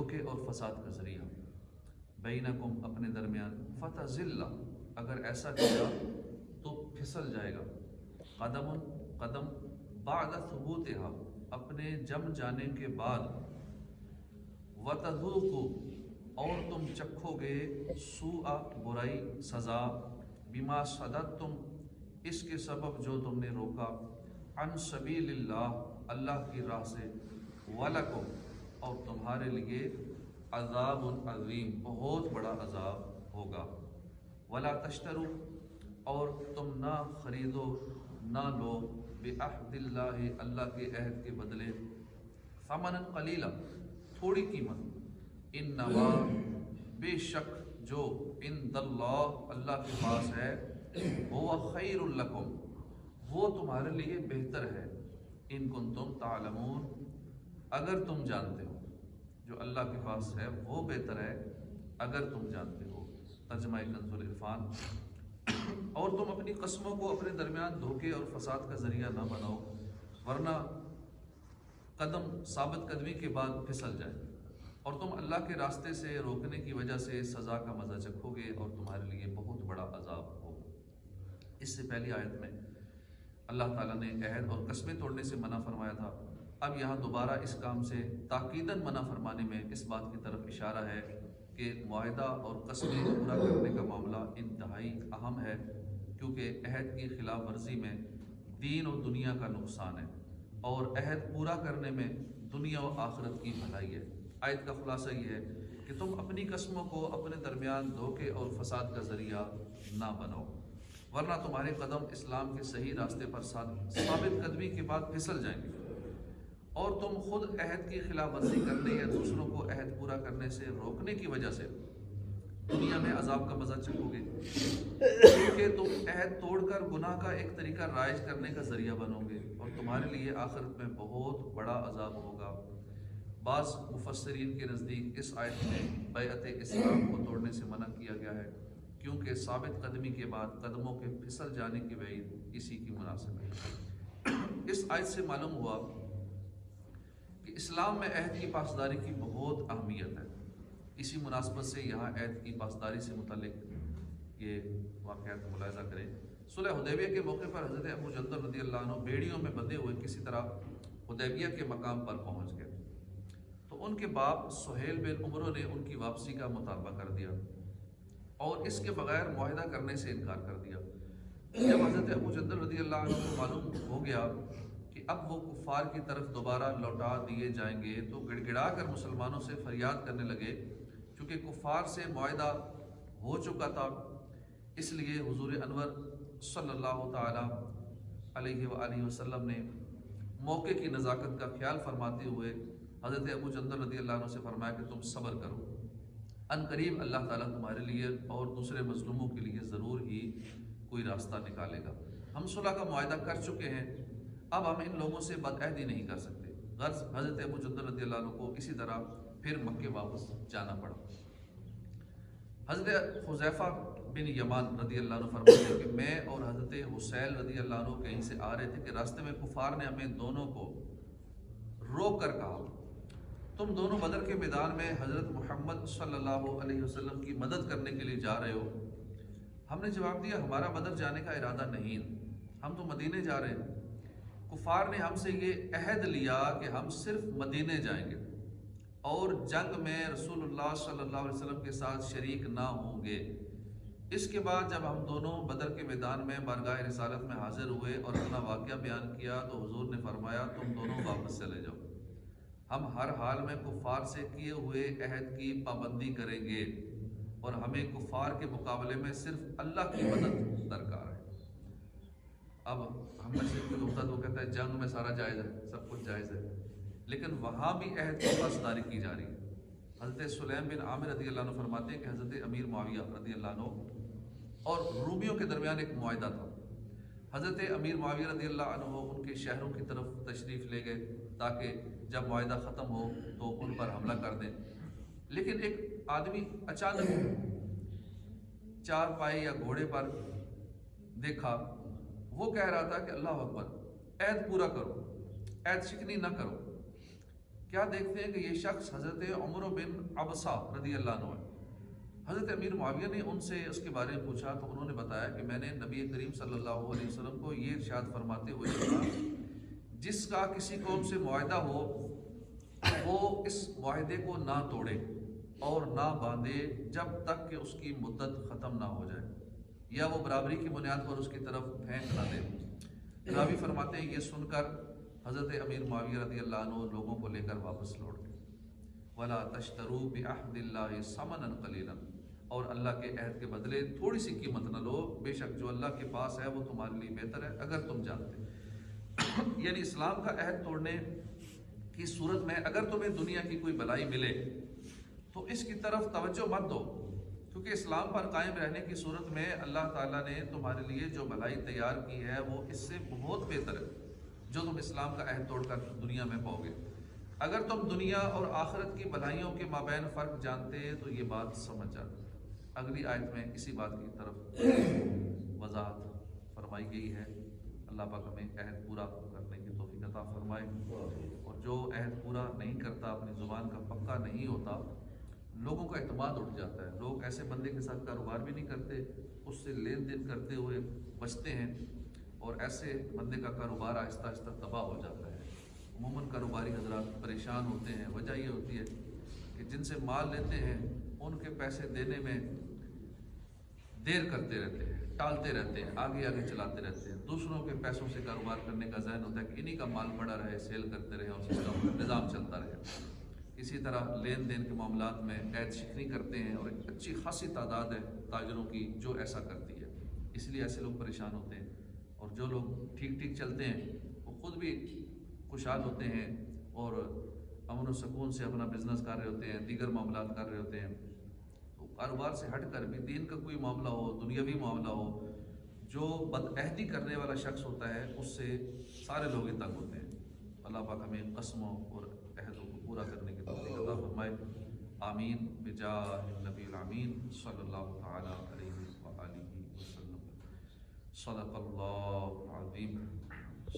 دھوکے اور فساد کا ذریعہ، بینکم اپنے درمیان، فتزل اگر ایسا کیا تو پھسل جائے گا، قدم قدم بعد ثبوتها اپنے جم جانے کے بعد، وتذوقوا اور تم چکھو گے، سوء برائی سزا، بما صددتم اس کے سبب جو تم نے روکا، عن سبیل اللہ اللہ کی راہ سے، وَلَكُمْ اور تمہارے لیے، عذاب عظیم بہت بڑا عذاب ہوگا، وَلَا تَشْتَرُوا اور تم نہ خریدو نہ لو، بِعَهْدِ اللَّهِ اللہ کے عہد کے بدلے، ثَمَنًا قَلِيلًا تھوڑی قیمت، انما بے شک جو عند اللہ اللہ کے پاس ہے، هو خیر لکم وہ تمہارے لیے بہتر ہے، ان کنتم تعلمون اگر تم جانتے ہو، جو اللہ کے پاس ہے وہ بہتر ہے اگر تم جانتے ہو۔ ترجمہ کنز العرفان۔ اور تم اپنی قسموں کو اپنے درمیان دھوکے اور فساد کا ذریعہ نہ بناؤ، ورنہ قدم ثابت قدمی کے بعد پھسل جائے، اور تم اللہ کے راستے سے روکنے کی وجہ سے سزا کا مزہ چکھو گے اور تمہارے لیے بہت بڑا عذاب ہوگا۔ اس سے پہلی آیت میں اللہ تعالیٰ نے عہد اور قسمیں توڑنے سے منع فرمایا تھا، اب یہاں دوبارہ اس کام سے تاکیداً منع فرمانے میں اس بات کی طرف اشارہ ہے کہ معاہدہ اور قسمیں پورا کرنے کا معاملہ انتہائی اہم ہے، کیونکہ عہد کی خلاف ورزی میں دین و دنیا کا نقصان ہے، اور عہد پورا کرنے میں دنیا و آخرت کی بھلائی ہے۔ آیت کا خلاصہ یہ ہے کہ تم اپنی قسموں کو اپنے درمیان دھوکے اور فساد کا ذریعہ نہ بناؤ، ورنہ تمہارے قدم اسلام کے صحیح راستے پر ثابت قدمی کے بعد پھسل جائیں گے، اور تم خود عہد کی خلاف ورزی کرنے یا دوسروں کو عہد پورا کرنے سے روکنے کی وجہ سے دنیا میں عذاب کا مزہ چکھو گے، کیونکہ تم عہد توڑ کر گناہ کا ایک طریقہ رائج کرنے کا ذریعہ بنو گے، اور تمہارے لیے آخرت میں بہت بڑا عذاب ہوگا۔ بعض مفسرین کے نزدیک اس آیت میں بیعت اسلام کو توڑنے سے منع کیا گیا ہے، کیونکہ ثابت قدمی کے بعد قدموں کے پھسل جانے کی وعید اسی کی مناسب ہے۔ اس آیت سے معلوم ہوا کہ اسلام میں عہد کی پاسداری کی بہت اہمیت ہے۔ اسی مناسبت سے یہاں عہد کی پاسداری سے متعلق یہ واقعات کا ملاحظہ کریں۔ صلح حدیبیہ کے موقع پر حضرت ابو جندل رضی اللہ عنہ بیڑیوں میں بندھے ہوئے کسی طرح حدیبیہ کے مقام پر پہنچ گئے، تو ان کے باپ سہیل بن عمرو نے ان کی واپسی کا مطالبہ کر دیا اور اس کے بغیر معاہدہ کرنے سے انکار کر دیا۔ جب حضرت ابو جندل رضی اللہ عنہ کو معلوم ہو گیا کہ اب وہ کفار کی طرف دوبارہ لوٹا دیے جائیں گے، تو گڑ گڑا کر مسلمانوں سے فریاد کرنے لگے، چونکہ کفار سے معاہدہ ہو چکا تھا۔ اس لیے حضور انور صلی اللہ تعالی علیہ وآلہ وسلم نے موقع کی نزاکت کا خیال فرماتے ہوئے حضرت ابو جندل رضی اللہ عنہ سے فرمایا کہ تم صبر کرو، ان قریب اللہ تعالیٰ تمہارے لیے اور دوسرے مظلوموں کے لیے ضرور ہی کوئی راستہ نکالے گا۔ ہم صلح کا معاہدہ کر چکے ہیں، اب ہم ان لوگوں سے بدعہدی نہیں کر سکتے۔ غرض حضرت ابو جندل رضی اللہ عنہ کو اسی طرح پھر مکے واپس جانا پڑا۔ حضرت حذیفہ بن یمان رضی اللہ عنہ فرماتے ہیں کہ میں اور حضرت حسین رضی اللہ عنہ کہیں سے آ رہے تھے کہ راستے میں کفار نے ہمیں دونوں کو روک کر کہا، تم دونوں بدر کے میدان میں حضرت محمد صلی اللہ علیہ وسلم کی مدد کرنے کے لیے جا رہے ہو؟ ہم نے جواب دیا ہمارا بدر جانے کا ارادہ نہیں، ہم تو مدینے جا رہے ہیں۔ کفار نے ہم سے یہ عہد لیا کہ ہم صرف مدینے جائیں گے اور جنگ میں رسول اللہ صلی اللہ علیہ وسلم کے ساتھ شریک نہ ہوں گے۔ اس کے بعد جب ہم دونوں بدر کے میدان میں بارگاہ رسالت میں حاضر ہوئے اور اپنا واقعہ بیان کیا تو حضور نے فرمایا تم دونوں واپس چلے جاؤ، ہم ہر حال میں کفار سے کیے ہوئے عہد کی پابندی کریں گے اور ہمیں کفار کے مقابلے میں صرف اللہ کی مدد درکار ہے۔ اب ہم میں سے کوئی ہوتا تو کہتا ہے جنگ میں سارا جائز ہے، سب کچھ جائز ہے، لیکن وہاں بھی عہد کی پاسداری کی جا رہی ہے۔ حضرت سلیم بن عامر رضی اللہ عنہ فرماتے ہیں کہ حضرت امیر معاویہ رضی اللہ عنہ اور رومیوں کے درمیان ایک معاہدہ تھا۔ حضرت امیر معاویہ رضی اللہ عنہ ان کے شہروں کی طرف تشریف لے گئے تاکہ جب معاہدہ ختم ہو تو ان پر حملہ کر دیں، لیکن ایک آدمی اچانک چار پائے یا گھوڑے پر دیکھا، وہ کہہ رہا تھا کہ اللہ اکبر، عہد پورا کرو، عہد شکنی نہ کرو۔ کیا دیکھتے ہیں کہ یہ شخص حضرت عمر بن عبسہ رضی اللہ عنہ ہے۔ حضرت امیر معاویہ نے ان سے اس کے بارے میں پوچھا تو انہوں نے بتایا کہ میں نے نبی کریم صلی اللہ علیہ وسلم کو یہ ارشاد فرماتے ہوئے سنا، جس کا کسی قوم سے معاہدہ ہو وہ اس معاہدے کو نہ توڑے اور نہ باندھے جب تک کہ اس کی مدت ختم نہ ہو جائے، یا وہ برابری کی بنیاد پر اس کی طرف پھینک نہ دے۔ راوی فرماتے ہیں یہ سن کر حضرت امیر معاویہ رضی اللہ عنہ لوگوں کو لے کر واپس لوٹ گئے۔ وَلَا تَشْتَرُوا بِعَهْدِ اللَّهِ ثَمَنًا قَلِيلًا، اور اللہ کے عہد کے بدلے تھوڑی سی قیمت نہ لو، بے شک جو اللہ کے پاس ہے وہ تمہارے لیے بہتر ہے اگر تم جانتے۔ یعنی اسلام کا عہد توڑنے کی صورت میں اگر تمہیں دنیا کی کوئی بلائی ملے تو اس کی طرف توجہ مت دو، کیونکہ اسلام پر قائم رہنے کی صورت میں اللہ تعالیٰ نے تمہارے لیے جو بھلائی تیار کی ہے وہ اس سے بہت بہتر ہے جو تم اسلام کا عہد توڑ کر دنیا میں پاؤ گے۔ اگر تم دنیا اور آخرت کی بھلائیوں کے مابین فرق جانتے تو یہ بات سمجھ جاتے۔ اگلی آیت میں اسی بات کی طرف وضاحت فرمائی گئی ہے۔ اللہ پاک ہمیں عہد پورا کرنے کی توفیق عطا فرمائے، اور جو عہد پورا نہیں کرتا، اپنی زبان کا پکا نہیں ہوتا، لوگوں کا اعتماد اٹھ جاتا ہے۔ لوگ ایسے بندے کے ساتھ کاروبار بھی نہیں کرتے، اس سے لین دین کرتے ہوئے بچتے ہیں، اور ایسے بندے کا کاروبار آہستہ آہستہ تباہ ہو جاتا ہے۔ عموماً کاروباری حضرات پریشان ہوتے ہیں، وجہ یہ ہوتی ہے کہ جن سے مال لیتے ہیں ان کے پیسے دینے میں دیر کرتے رہتے ہیں، ٹالتے رہتے ہیں، آگے آگے چلاتے رہتے ہیں۔ دوسروں کے پیسوں سے کاروبار کرنے کا ذہن ہوتا ہے کہ انہی کا مال پڑا رہے، سیل کرتے رہے اور سسٹم نظام چلتا رہے۔ اسی طرح لین دین کے معاملات میں عہد شکنی کرتے ہیں، اور ایک اچھی خاصی تعداد ہے تاجروں کی جو ایسا کرتی ہے، اس لیے ایسے لوگ پریشان ہوتے ہیں۔ اور جو لوگ ٹھیک ٹھیک چلتے ہیں وہ خود بھی خوشحال ہوتے ہیں اور امن و سکون سے اپنا بزنس کر رہے ہوتے ہیں، دیگر معاملات کر رہے ہوتے ہیں۔ تو کاروبار سے ہٹ کر بھی دین کا کوئی معاملہ ہو، دنیاوی معاملہ ہو، جو بد عہدی کرنے والا شخص ہوتا ہے اس سے سارے لوگ ہی تنگ ہوتے ہیں۔ اللہ پاک ہمیں قسموں اور عہدوں کو پورا کرنے کی توفیق عطا فرمائے۔ آمین بجاہ النبی الامین صلی اللہ تعالی علیہ وآلہ وسلم۔ صدق اللہ العظیم۔